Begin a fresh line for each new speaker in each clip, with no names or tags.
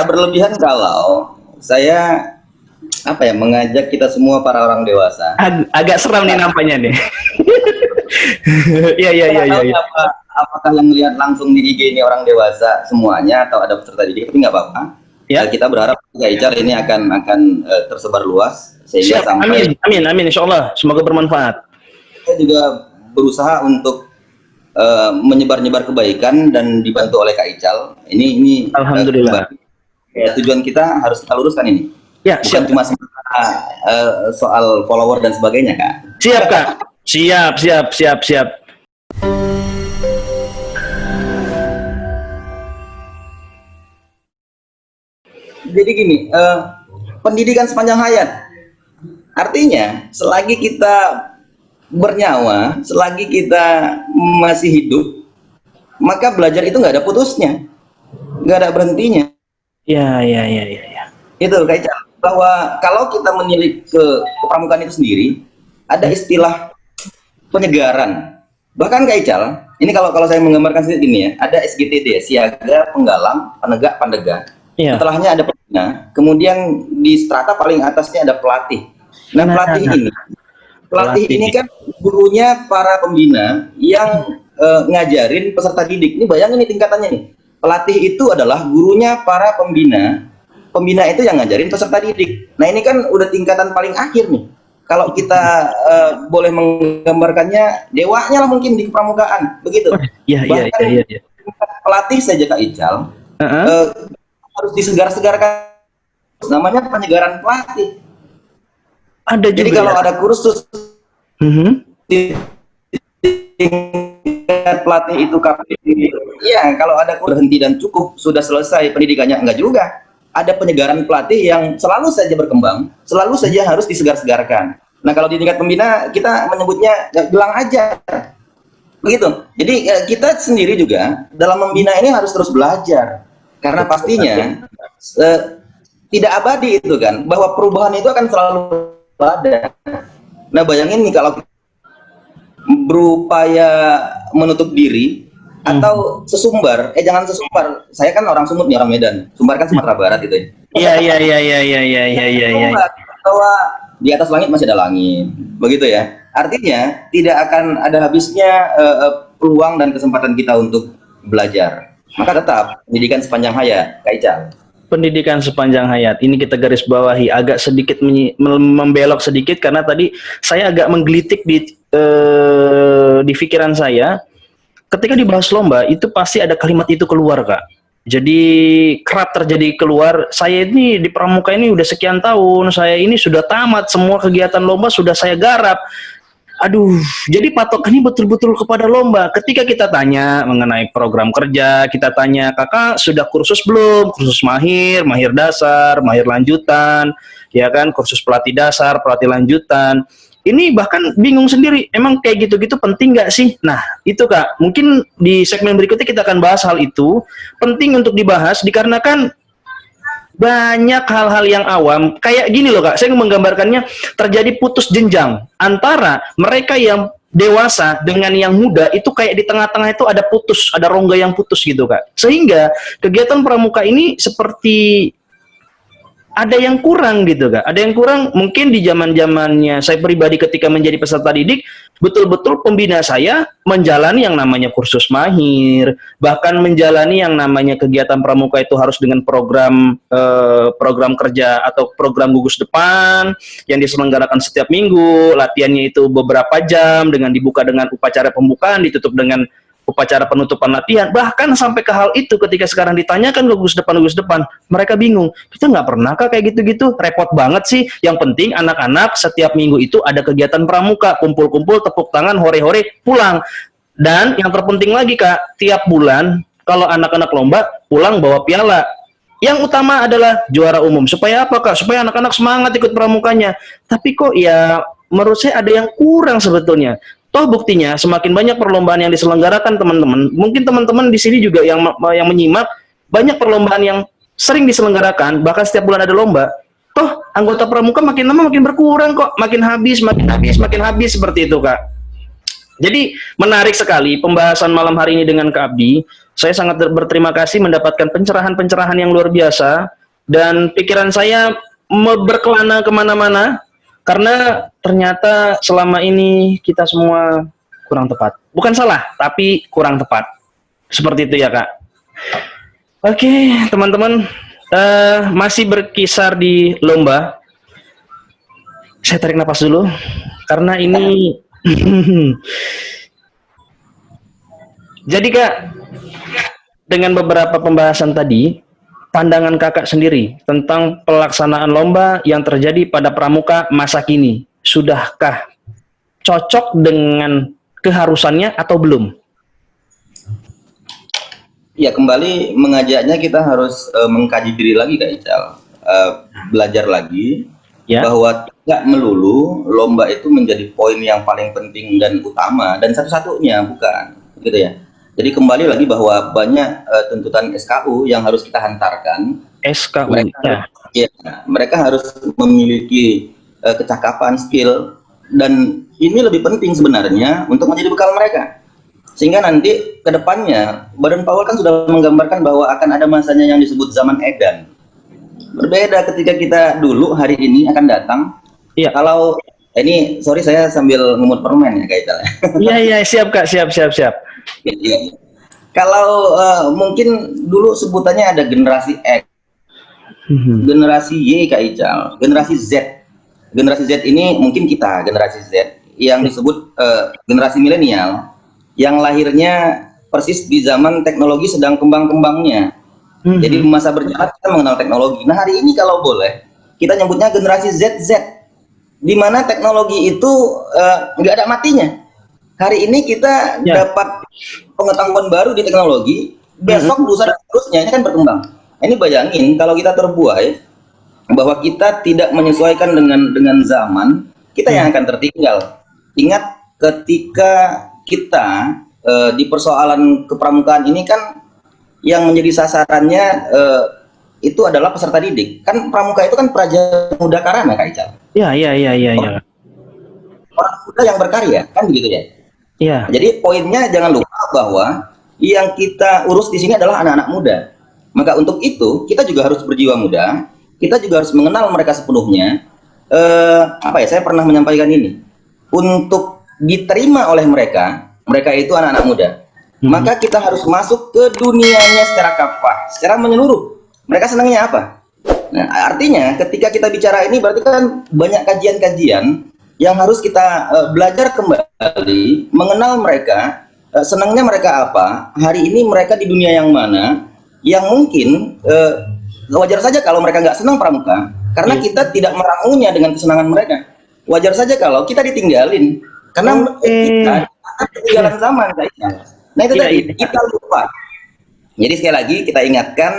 berlebihan kalau saya mengajak kita semua para orang dewasa.
Agak seram nih nampaknya nih. Iya iya iya iya.
Apakah yang lihat langsung di IG ini orang dewasa semuanya atau ada peserta didik, tapi nggak apa-apa. Ya. Kita berharap Kak Ical ini akan tersebar luas sehingga
siap, sampai amin insya Allah, semoga bermanfaat.
Saya juga berusaha untuk menyebar-nyebar kebaikan dan dibantu oleh Kak Ical. Ini
alhamdulillah.
Tujuan kita harus kita luruskan ini.
Ya,
bukan cuma soal follower dan sebagainya, Kak.
Siap, Kak. Siap.
Jadi gini, pendidikan sepanjang hayat. Artinya, selagi kita bernyawa, selagi kita masih hidup, maka belajar itu nggak ada putusnya, nggak ada berhentinya.
Ya.
Itu Kak Ical, bahwa kalau kita menilik ke pramukaan itu sendiri, ada istilah penyegaran. Bahkan Kak Ical, ini kalau saya menggambarkan sedikit ini ya, ada SGTD, siaga, penggalang, penegak, pandega. Ya. Setelahnya ada pembina, kemudian di strata paling atasnya ada pelatih. Nah, pelatih ini kan gurunya para pembina yang ngajarin peserta didik. Ini bayangin nih tingkatannya nih. Pelatih itu adalah gurunya para pembina. Pembina itu yang ngajarin peserta didik. Nah, ini kan udah tingkatan paling akhir nih. Kalau kita boleh menggambarkannya, dewanya lah mungkin di pramukaan, begitu. Iya. Pelatih saja Kak Ical, harus disegar-segarkan, namanya penyegaran pelatih.
Ada juga.
Jadi kalau ada kursus pelatih itu ya, kalau ada berhenti dan cukup sudah selesai pendidikannya, enggak juga. Ada penyegaran pelatih yang selalu saja berkembang, selalu saja harus disegar-segarkan. Nah, kalau di tingkat pembina kita menyebutnya gelang ajar, begitu. Jadi kita sendiri juga dalam membina ini harus terus belajar, karena pastinya tidak abadi itu kan, bahwa perubahan itu akan selalu ada. Nah, bayangin nih kalau berupaya menutup diri atau sesumbar, jangan sesumbar. Saya kan orang Sumut nih, orang Medan. Sumbar kan Sumatera Barat gitu ya.
Iya.
Bahwa di atas langit masih ada langit, begitu ya. Artinya tidak akan ada habisnya peluang dan kesempatan kita untuk belajar. Maka tetap pendidikan sepanjang hayat, Kak Ical.
Pendidikan sepanjang hayat, ini kita garis bawahi, agak sedikit membelok sedikit karena tadi saya agak menggelitik di pikiran saya. Ketika dibahas lomba, itu pasti ada kalimat itu keluar, Kak. Jadi kerap terjadi keluar, saya ini di pramuka ini udah sekian tahun, saya ini sudah tamat, semua kegiatan lomba sudah saya garap. Aduh, jadi patokannya betul-betul kepada lomba. Ketika kita tanya mengenai program kerja, kita tanya, kakak sudah kursus belum? Kursus mahir dasar, mahir lanjutan, ya kan, kursus pelatih dasar, pelatih lanjutan. Ini bahkan bingung sendiri, emang kayak gitu-gitu penting nggak sih? Nah, itu Kak, mungkin di segmen berikutnya kita akan bahas hal itu. Penting untuk dibahas dikarenakan banyak hal-hal yang awam. Kayak gini loh Kak, saya menggambarkannya terjadi putus jenjang antara mereka yang dewasa dengan yang muda, itu kayak di tengah-tengah itu ada putus, ada rongga yang putus gitu Kak. Sehingga kegiatan pramuka ini seperti ada yang kurang gitu Kak. Ada yang kurang mungkin di zaman-zamannya saya pribadi ketika menjadi peserta didik, betul-betul pembina saya menjalani yang namanya kursus mahir, bahkan menjalani yang namanya kegiatan pramuka itu harus dengan program kerja atau program gugus depan yang diselenggarakan setiap minggu, latihannya itu beberapa jam dengan dibuka dengan upacara pembukaan, ditutup dengan upacara penutupan latihan. Bahkan sampai ke hal itu ketika sekarang ditanyakan ke gugus depan, mereka bingung. Kita nggak pernah Kak kayak gitu-gitu, repot banget sih. Yang penting anak-anak setiap minggu itu ada kegiatan pramuka, kumpul-kumpul, tepuk tangan, hore-hore, pulang. Dan yang terpenting lagi Kak, tiap bulan kalau anak-anak lomba pulang bawa piala. Yang utama adalah juara umum. Supaya apa Kak? Supaya anak-anak semangat ikut pramukanya. Tapi kok ya menurut saya ada yang kurang sebetulnya. Toh buktinya semakin banyak perlombaan yang diselenggarakan teman-teman, mungkin teman-teman di sini juga yang menyimak, banyak perlombaan yang sering diselenggarakan, bahkan setiap bulan ada lomba. Toh anggota pramuka makin lama makin berkurang kok, makin habis seperti itu Kak. Jadi menarik sekali pembahasan malam hari ini dengan Kak Abdi. Saya sangat berterima kasih mendapatkan pencerahan-pencerahan yang luar biasa, dan pikiran saya berkelana kemana-mana, karena ternyata selama ini kita semua kurang tepat. Bukan salah, tapi kurang tepat. Seperti itu ya, Kak. Oke, teman-teman, masih berkisar di lomba. Saya tarik napas dulu, karena ini jadi Kak, dengan beberapa pembahasan tadi, pandangan Kakak sendiri tentang pelaksanaan lomba yang terjadi pada pramuka masa kini, sudahkah cocok dengan keharusannya atau belum?
Ya, kembali mengajaknya kita harus mengkaji diri lagi Kak Ical, belajar lagi
Ya.
bahwa tidak melulu lomba itu menjadi poin yang paling penting dan utama dan satu-satunya, bukan, gitu ya. Jadi kembali lagi bahwa banyak tuntutan SKU yang harus kita hantarkan.
SKU.
Mereka harus memiliki kecakapan, skill, dan ini lebih penting sebenarnya untuk menjadi bekal mereka. Sehingga nanti ke depannya, Badan PAWL kan sudah menggambarkan bahwa akan ada masanya yang disebut zaman edan. Berbeda ketika kita dulu, hari ini akan datang.
Iya.
Kalau, ini, sorry saya sambil ngemut permen ya Kak Ical.
Iya, siap Kak, siap.
Iya. Kalau mungkin dulu sebutannya ada generasi X, generasi Y Kak Ical, generasi Z. Generasi Z ini mungkin kita, generasi Z, yang disebut generasi milenial, yang lahirnya persis di zaman teknologi sedang kembang-kembangnya. Jadi masa berjalan kita mengenal teknologi. Nah hari ini kalau boleh, kita nyebutnya generasi ZZ, di mana teknologi itu nggak ada matinya. Hari ini kita dapat pengetahuan baru di teknologi, besok lusa dan seterusnya ini kan berkembang. Ini bayangin kalau kita terbuai bahwa kita tidak menyesuaikan dengan zaman, kita yang akan tertinggal. Ingat ketika kita di persoalan kepramukaan ini kan yang menjadi sasarannya itu adalah peserta didik. Kan pramuka itu kan praja muda karana Kak Ical.
Iya.
Orang muda yang berkarya, kan begitu ya.
Iya.
Jadi poinnya jangan lupa bahwa yang kita urus di sini adalah anak-anak muda. Maka untuk itu kita juga harus berjiwa muda. Kita juga harus mengenal mereka sepenuhnya. Saya pernah menyampaikan ini. Untuk diterima oleh mereka itu anak-anak muda. Maka kita harus masuk ke dunianya secara kafah, secara menyeluruh. Mereka senangnya apa? Nah, artinya ketika kita bicara ini berarti kan banyak kajian-kajian yang harus kita belajar kembali, mengenal mereka, senangnya mereka apa, hari ini mereka di dunia yang mana, yang mungkin wajar saja kalau mereka nggak senang pramuka, karena kita tidak meramunya dengan kesenangan mereka. Wajar saja kalau kita ditinggalin, karena kita ketinggalan zaman. Nah itu tadi, kita lupa. Jadi sekali lagi kita ingatkan,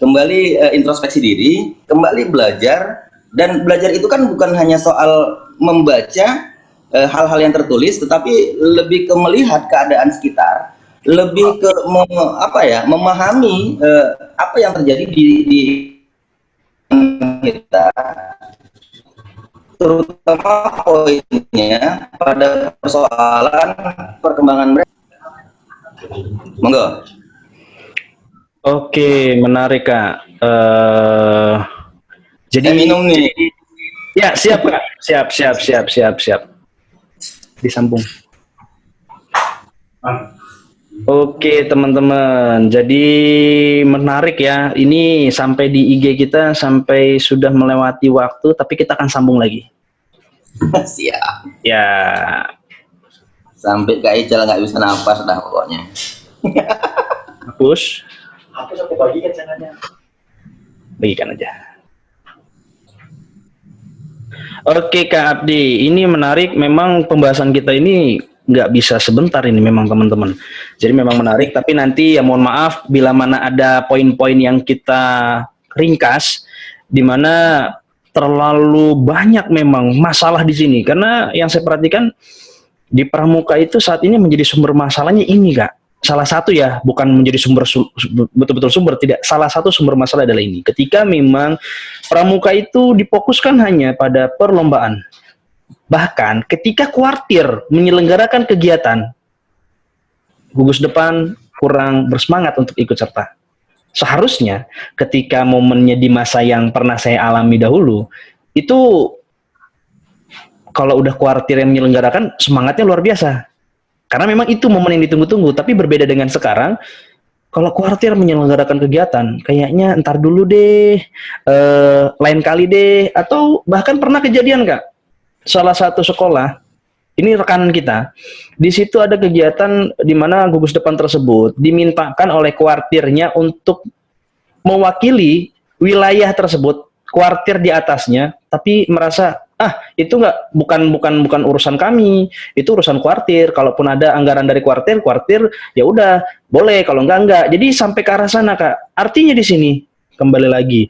kembali introspeksi diri, kembali belajar, dan belajar itu kan bukan hanya soal membaca hal-hal yang tertulis, tetapi lebih ke melihat keadaan sekitar, lebih ke memahami apa yang terjadi di kita, terutama poinnya pada persoalan perkembangan mereka. Monggo.
Oke, menarik Kak. Jadi
minum nih.
Ya, siap Kak. Siap. Disambung. Oke, teman-teman. Jadi menarik ya. Ini sampai di IG kita sampai sudah melewati waktu, tapi kita akan sambung lagi.
Siap.
Ya.
Sampai Kak Ical nggak bisa nafas dah pokoknya.
Hapus aku bagikan channelnya. Bagikan aja. Oke Kak Abdi, ini menarik. Memang pembahasan kita ini nggak bisa sebentar ini memang teman-teman. Jadi memang menarik, tapi nanti ya mohon maaf bila mana ada poin-poin yang kita ringkas, di mana terlalu banyak memang masalah di sini. Karena yang saya perhatikan di pramuka itu saat ini menjadi sumber masalahnya ini Kak. Salah satu ya, bukan menjadi sumber betul-betul sumber, tidak. Salah satu sumber masalah adalah ini. Ketika memang pramuka itu difokuskan hanya pada perlombaan. Bahkan ketika kuartir menyelenggarakan kegiatan, gugus depan kurang bersemangat untuk ikut serta. Seharusnya ketika momennya di masa yang pernah saya alami dahulu, itu kalau udah kuartir yang menyelenggarakan, semangatnya luar biasa. Karena memang itu momen yang ditunggu-tunggu, tapi berbeda dengan sekarang, kalau kuartir menyelenggarakan kegiatan, kayaknya ntar dulu deh, lain kali deh, atau bahkan pernah kejadian Kak, salah satu sekolah, ini rekanan kita, di situ ada kegiatan di mana gugus depan tersebut dimintakan oleh kuartirnya untuk mewakili wilayah tersebut, kuartir di atasnya, tapi merasa itu bukan urusan kami, itu urusan kuartir. Kalaupun ada anggaran dari kuartir ya udah boleh, kalau enggak. Jadi sampai ke arah sana Kak. Artinya di sini kembali lagi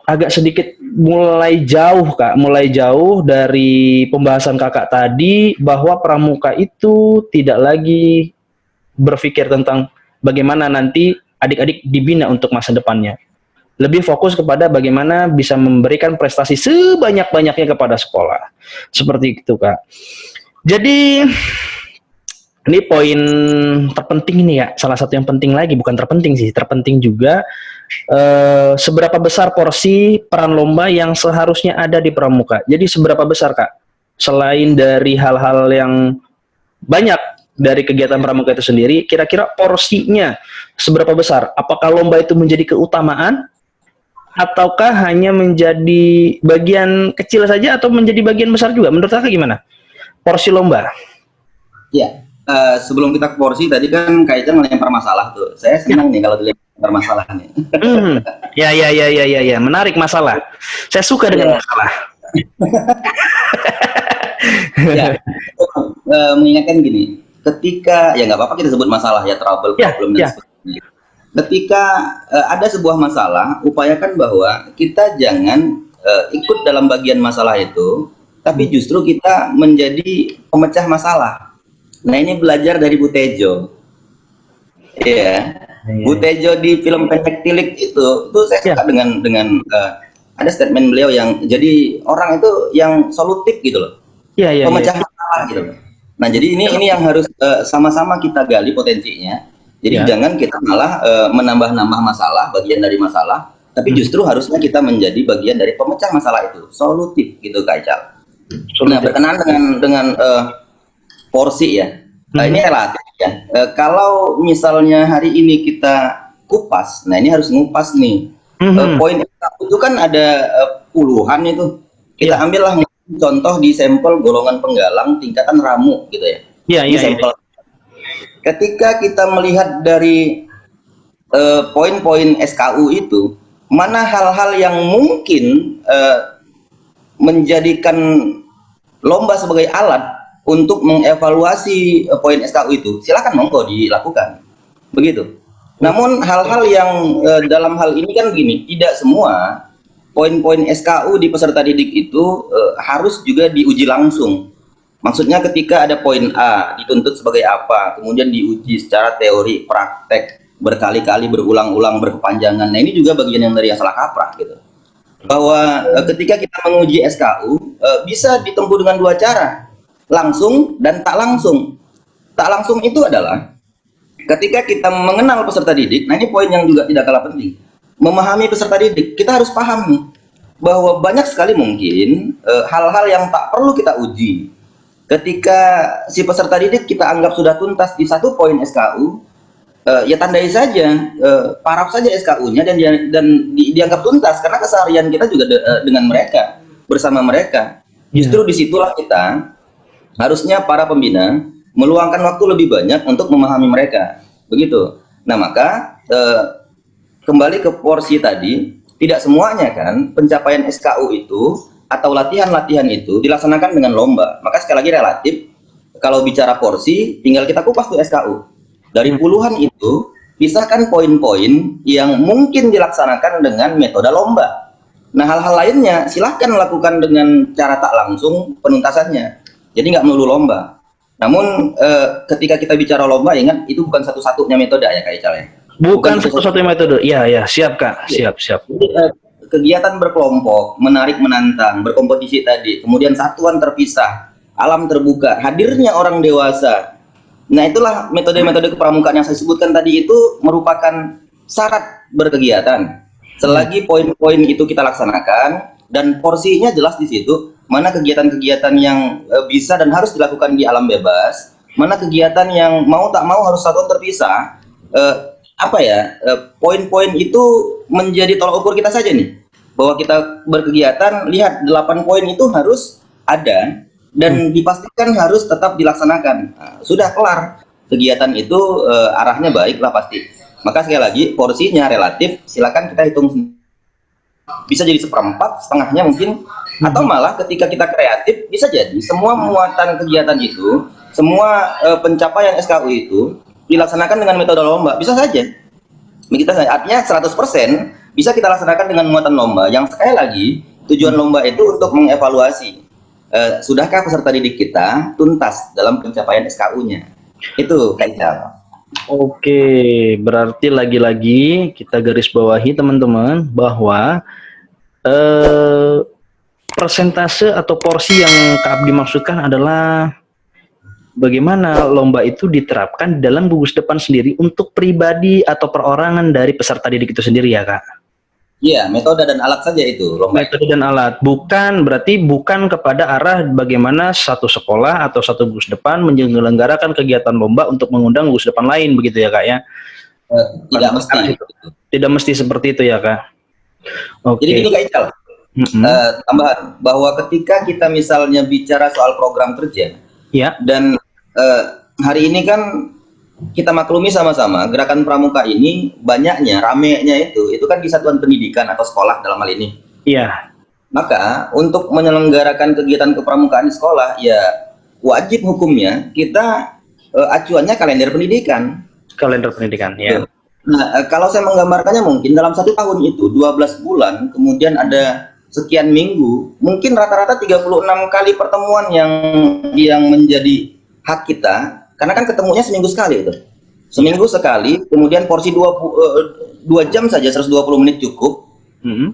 agak sedikit mulai jauh Kak, mulai jauh dari pembahasan Kakak tadi bahwa pramuka itu tidak lagi berpikir tentang bagaimana nanti adik-adik dibina untuk masa depannya. Lebih fokus kepada bagaimana bisa memberikan prestasi sebanyak-banyaknya kepada sekolah. Seperti itu, Kak. Jadi, ini poin terpenting ini ya. Salah satu yang penting lagi, bukan terpenting sih, terpenting juga. Seberapa besar porsi peran lomba yang seharusnya ada di pramuka. Jadi, seberapa besar, Kak? Selain dari hal-hal yang banyak dari kegiatan pramuka itu sendiri, kira-kira porsinya seberapa besar? Apakah lomba itu menjadi keutamaan? Ataukah hanya menjadi bagian kecil saja atau menjadi bagian besar juga? Menurut Kakak gimana? Porsi lomba.
Ya, sebelum kita ke porsi tadi kan Kak Ican melempar masalah tuh. Saya senang nih kalau dilempar masalah nih.
Ya, menarik masalah. Saya suka dengan masalah.
Ya, mengingatkan gini, ketika ya nggak apa-apa kita sebut masalah ya, trouble, problem dan sebagainya. Ketika ada sebuah masalah, upayakan bahwa kita jangan ikut dalam bagian masalah itu, tapi justru kita menjadi pemecah masalah. Nah, ini belajar dari Bu Tejo. Ya, Bu Tejo di film Pendek Tilik itu saya suka dengan ada statement beliau yang jadi orang itu yang solutif gitu loh. Pemecah masalah gitu. Nah, jadi ini yang harus sama-sama kita gali potensinya. Jadi jangan kita malah menambah-nambah masalah, bagian dari masalah, tapi justru harusnya kita menjadi bagian dari pemecah masalah itu, solutif gitu Kak Ical. Nah, berkenaan dengan porsi ya, ini relatif ya. Kalau misalnya hari ini kita kupas, nah ini harus ngupas nih. Poin itu kan ada puluhan itu. Kita ambillah contoh di sampel golongan penggalang tingkatan ramu gitu ya. Sampel. Ketika kita melihat dari poin-poin SKU itu, mana hal-hal yang mungkin menjadikan lomba sebagai alat untuk mengevaluasi poin SKU itu, silakan monggo dilakukan. Begitu. Namun hal-hal yang dalam hal ini kan gini, tidak semua poin-poin SKU di peserta didik itu harus juga diuji langsung. Maksudnya ketika ada poin A dituntut sebagai apa, kemudian diuji secara teori, praktek, berkali-kali, berulang-ulang, berkepanjangan. Nah, ini juga bagian yang dari yang salah kaprah gitu. Bahwa ketika kita menguji SKU, bisa ditempuh dengan dua cara, langsung dan tak langsung. Tak langsung itu adalah ketika kita mengenal peserta didik, nah ini poin yang juga tidak kalah penting. Memahami peserta didik, kita harus paham nih, bahwa banyak sekali mungkin hal-hal yang tak perlu kita uji. Ketika si peserta didik kita anggap sudah tuntas di satu poin SKU, ya tandai saja, paraf saja SKU-nya dan dianggap tuntas karena keseharian kita juga dengan mereka, bersama mereka. Justru disitulah kita harusnya para pembina meluangkan waktu lebih banyak untuk memahami mereka, begitu. Nah, maka kembali ke porsi tadi, tidak semuanya kan pencapaian SKU itu atau latihan-latihan itu dilaksanakan dengan lomba. Maka sekali lagi relatif, kalau bicara porsi, tinggal kita kupas tuh SKU. Dari puluhan itu, pisahkan poin-poin yang mungkin dilaksanakan dengan metode lomba. Nah, hal-hal lainnya silahkan lakukan dengan cara tak langsung penuntasannya. Jadi nggak melulu lomba. Namun ketika kita bicara lomba, ingat itu bukan satu-satunya metode ya Kak Ical ya.
Bukan satu-satunya metode. Iya, siap Kak, siap. Jadi,
kegiatan berkelompok, menarik menantang, berkompetisi tadi, kemudian satuan terpisah, alam terbuka, hadirnya orang dewasa, Nah, itulah metode-metode kepramukaan yang saya sebutkan tadi itu merupakan syarat berkegiatan. Selagi poin-poin itu kita laksanakan dan porsinya jelas di situ, mana kegiatan-kegiatan yang bisa dan harus dilakukan di alam bebas, mana kegiatan yang mau tak mau harus satuan terpisah. Poin-poin itu menjadi tolak ukur kita saja nih, bahwa kita berkegiatan, lihat 8 poin itu harus ada dan dipastikan harus tetap dilaksanakan. Nah, sudah kelar kegiatan itu, arahnya baik lah pasti. Maka sekali lagi porsinya relatif, silakan kita hitung, bisa jadi seperempat, setengahnya mungkin, atau malah ketika kita kreatif bisa jadi semua muatan kegiatan itu, semua pencapaian SKU itu dilaksanakan dengan metode lomba, bisa saja. Artinya 100% bisa kita laksanakan dengan muatan lomba, yang sekali lagi tujuan lomba itu untuk mengevaluasi sudahkah peserta didik kita tuntas dalam pencapaian SKU-nya. Itu Kaical.
Oke, berarti lagi-lagi kita garis bawahi teman-teman bahwa persentase atau porsi yang Kak Abdi maksudkan adalah bagaimana lomba itu diterapkan dalam gugus depan sendiri untuk pribadi atau perorangan dari peserta didik itu sendiri ya Kak?
Iya, metode dan alat saja itu lomba.
Metode dan alat, berarti bukan kepada arah bagaimana satu sekolah atau satu gugus depan menyelenggarakan kegiatan lomba untuk mengundang gugus depan lain, begitu ya Kak ya?
Tidak mesti.
Tidak mesti seperti itu ya Kak? Oke.
Jadi gini Kak Ical, tambahan bahwa ketika kita misalnya bicara soal program kerja,
ya.
Dan hari ini kan kita maklumi sama-sama gerakan pramuka ini banyaknya, ramenya itu kan di satuan pendidikan atau sekolah dalam hal ini.
Iya.
Maka untuk menyelenggarakan kegiatan kepramukaan di sekolah, ya wajib hukumnya kita acuannya kalender pendidikan.
Kalender pendidikan, ya.
Nah, kalau saya menggambarkannya mungkin dalam 1 tahun itu 12 bulan, kemudian ada sekian minggu, mungkin rata-rata 36 kali pertemuan yang menjadi hak kita, karena kan ketemunya seminggu sekali itu. Seminggu sekali, kemudian porsi 2 jam saja, 120 menit cukup.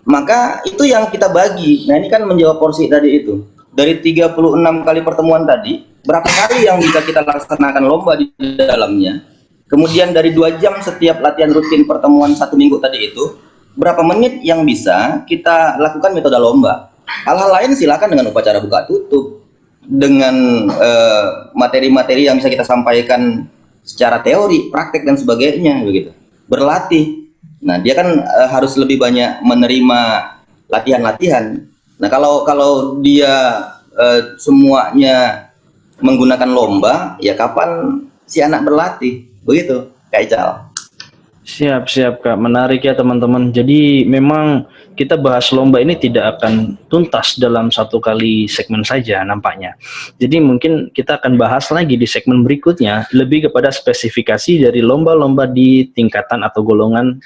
Maka itu yang kita bagi. Nah, ini kan menjawab porsi tadi itu. Dari 36 kali pertemuan tadi, berapa kali yang bisa kita laksanakan lomba di dalamnya? Kemudian dari 2 jam setiap latihan rutin pertemuan 1 minggu tadi itu, berapa menit yang bisa kita lakukan metode lomba. Hal-hal lain silakan dengan upacara buka tutup, dengan materi-materi yang bisa kita sampaikan secara teori, praktek dan sebagainya begitu. Berlatih. Nah, dia kan harus lebih banyak menerima latihan-latihan. Nah, kalau dia semuanya menggunakan lomba, ya kapan si anak berlatih? Begitu, Kak Ical.
Siap Kak, menarik ya teman-teman. Jadi memang kita bahas lomba ini tidak akan tuntas dalam 1 kali segmen saja nampaknya. Jadi mungkin kita akan bahas lagi di segmen berikutnya lebih kepada spesifikasi dari lomba-lomba di tingkatan atau golongan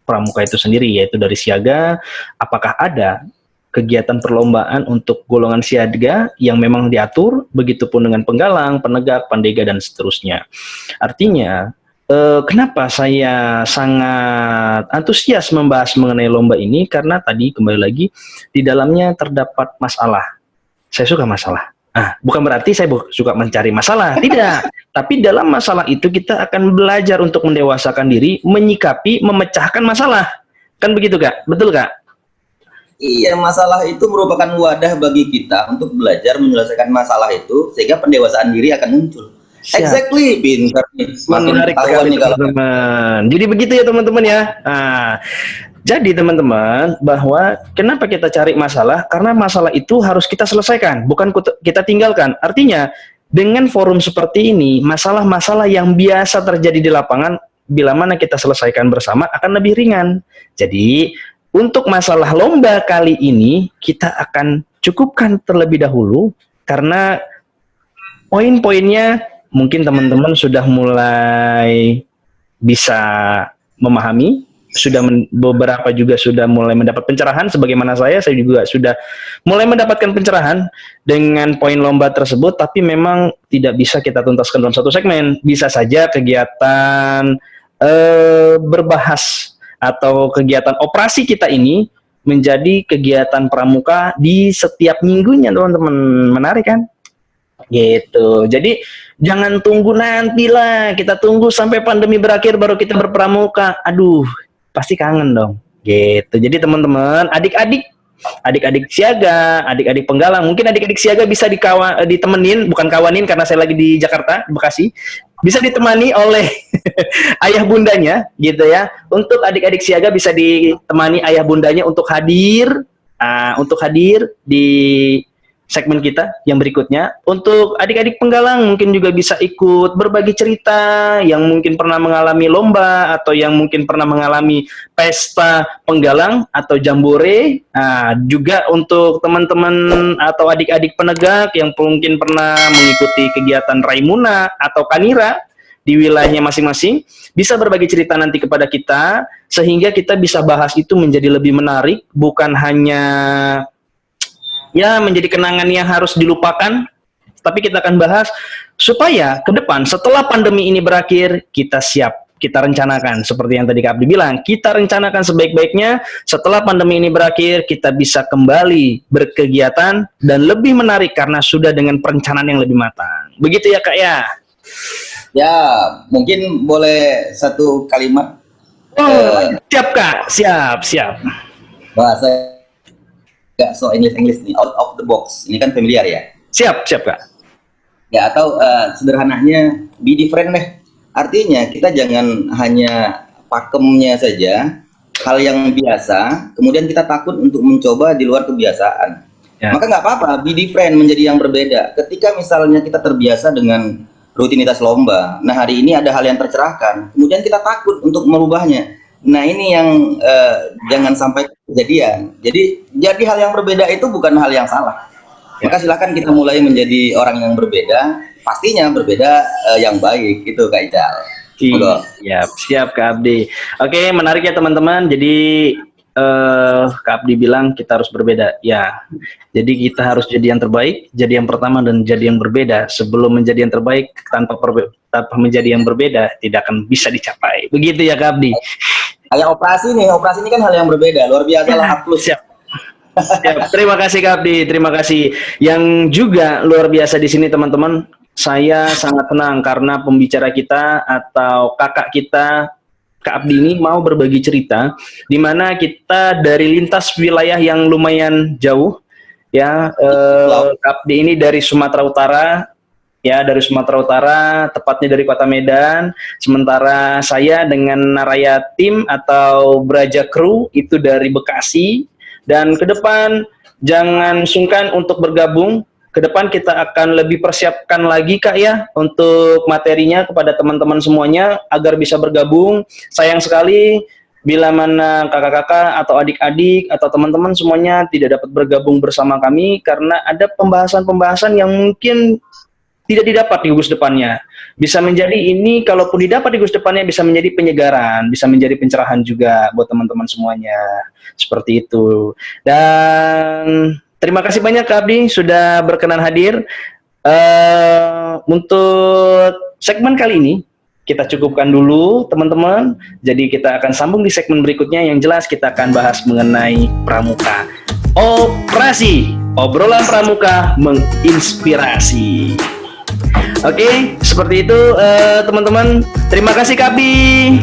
pramuka itu sendiri, yaitu dari siaga, apakah ada kegiatan perlombaan untuk golongan siaga yang memang diatur, begitupun dengan penggalang, penegak, pandega, dan seterusnya. Artinya, kenapa saya sangat antusias membahas mengenai lomba ini, karena tadi kembali lagi, di dalamnya terdapat masalah. Saya suka masalah. Bukan berarti saya suka mencari masalah, tidak. Tapi dalam masalah itu kita akan belajar untuk mendewasakan diri, menyikapi, memecahkan masalah. Kan begitu Kak? Betul Kak?
Iya, masalah itu merupakan wadah bagi kita untuk belajar menyelesaikan masalah itu, sehingga pendewasaan diri akan muncul. Siap. Exactly, pintar nih.
Menarik sekali teman-teman. Jadi begitu ya teman-teman ya. Jadi teman-teman, bahwa kenapa kita cari masalah? Karena masalah itu harus kita selesaikan, bukan kita tinggalkan. Artinya, dengan forum seperti ini, masalah-masalah yang biasa terjadi di lapangan, bila mana kita selesaikan bersama akan lebih ringan. Jadi, untuk masalah lomba kali ini, kita akan cukupkan terlebih dahulu, karena poin-poinnya mungkin teman-teman sudah mulai bisa memahami, beberapa juga sudah mulai mendapat pencerahan, sebagaimana saya juga sudah mulai mendapatkan pencerahan dengan poin lomba tersebut, tapi memang tidak bisa kita tuntaskan dalam 1 segmen. Bisa saja kegiatan berbahas atau kegiatan operasi kita ini menjadi kegiatan pramuka di setiap minggunya teman-teman. Menarik kan? gitu. Jadi jangan tunggu nanti lah, kita tunggu sampai pandemi berakhir baru kita berpramuka. Aduh, pasti kangen dong. Gitu. Jadi teman-teman, adik-adik siaga, adik-adik penggalang, mungkin adik-adik siaga bisa ditemenin, bukan kawanin karena saya lagi di Jakarta, di Bekasi. Bisa ditemani oleh ayah bundanya gitu ya. Untuk adik-adik siaga bisa ditemani ayah bundanya untuk hadir di segmen kita yang berikutnya. Untuk adik-adik penggalang mungkin juga bisa ikut berbagi cerita yang mungkin pernah mengalami lomba atau yang mungkin pernah mengalami pesta penggalang atau jambore. Nah, juga untuk teman-teman atau adik-adik penegak yang mungkin pernah mengikuti kegiatan Raimuna atau Kanira di wilayahnya masing-masing, bisa berbagi cerita nanti kepada kita sehingga kita bisa bahas itu menjadi lebih menarik, bukan hanya ya menjadi kenangan yang harus dilupakan, tapi kita akan bahas supaya ke depan setelah pandemi ini berakhir kita siap, kita rencanakan seperti yang tadi Kak Abdi bilang, kita rencanakan sebaik-baiknya setelah pandemi ini berakhir kita bisa kembali berkegiatan dan lebih menarik karena sudah dengan perencanaan yang lebih matang. Begitu ya Kak ya?
Ya, mungkin boleh satu kalimat.
Siap Kak, siap.
Bahasa nggak so English nih, out of the box. Ini kan familiar ya.
Siap Kak.
Ya, atau sederhananya be different deh. Artinya kita jangan hanya pakemnya saja, hal yang biasa, kemudian kita takut untuk mencoba di luar kebiasaan. Ya. Maka nggak apa-apa, be different, menjadi yang berbeda. Ketika misalnya kita terbiasa dengan rutinitas lomba, nah hari ini ada hal yang tercerahkan, kemudian kita takut untuk merubahnya. Nah ini yang jangan sampai kejadian. Jadi hal yang berbeda itu bukan hal yang salah. Maka silakan kita mulai menjadi orang yang berbeda, pastinya berbeda yang baik, itu Kak Ical.
Siap Kak Abdi. Oke, menarik ya teman-teman. Jadi Kak Abdi bilang kita harus berbeda. Ya, jadi kita harus jadi yang terbaik, jadi yang pertama dan jadi yang berbeda. Sebelum menjadi yang terbaik tanpa menjadi yang berbeda tidak akan bisa dicapai. Begitu ya Kak Abdi.
Kayak operasi ini kan hal yang berbeda, luar biasa lah.
Siap. Terima kasih Kak Abdi, terima kasih. Yang juga luar biasa di sini teman-teman, saya sangat tenang karena pembicara kita atau kakak kita Kak Abdi ini mau berbagi cerita, di mana kita dari lintas wilayah yang lumayan jauh, ya. Kak Abdi ini dari Sumatera Utara. Ya, dari Sumatera Utara, tepatnya dari Kota Medan. Sementara saya dengan Naraya Tim atau Braja Crew itu dari Bekasi. Dan ke depan jangan sungkan untuk bergabung. Ke depan kita akan lebih persiapkan lagi Kak ya untuk materinya kepada teman-teman semuanya agar bisa bergabung. Sayang sekali bila mana kakak-kakak atau adik-adik atau teman-teman semuanya tidak dapat bergabung bersama kami karena ada pembahasan-pembahasan yang mungkin tidak didapat di gugus depannya. Bisa menjadi ini, kalaupun didapat di gugus depannya, bisa menjadi penyegaran, bisa menjadi pencerahan juga buat teman-teman semuanya. Seperti itu. Dan terima kasih banyak Kak Abdi sudah berkenan hadir. Untuk segmen kali ini, kita cukupkan dulu teman-teman. Jadi kita akan sambung di segmen berikutnya yang jelas kita akan bahas mengenai pramuka. Operasi, obrolan pramuka menginspirasi. Oke, seperti itu teman-teman. Terima kasih Kak Abdi.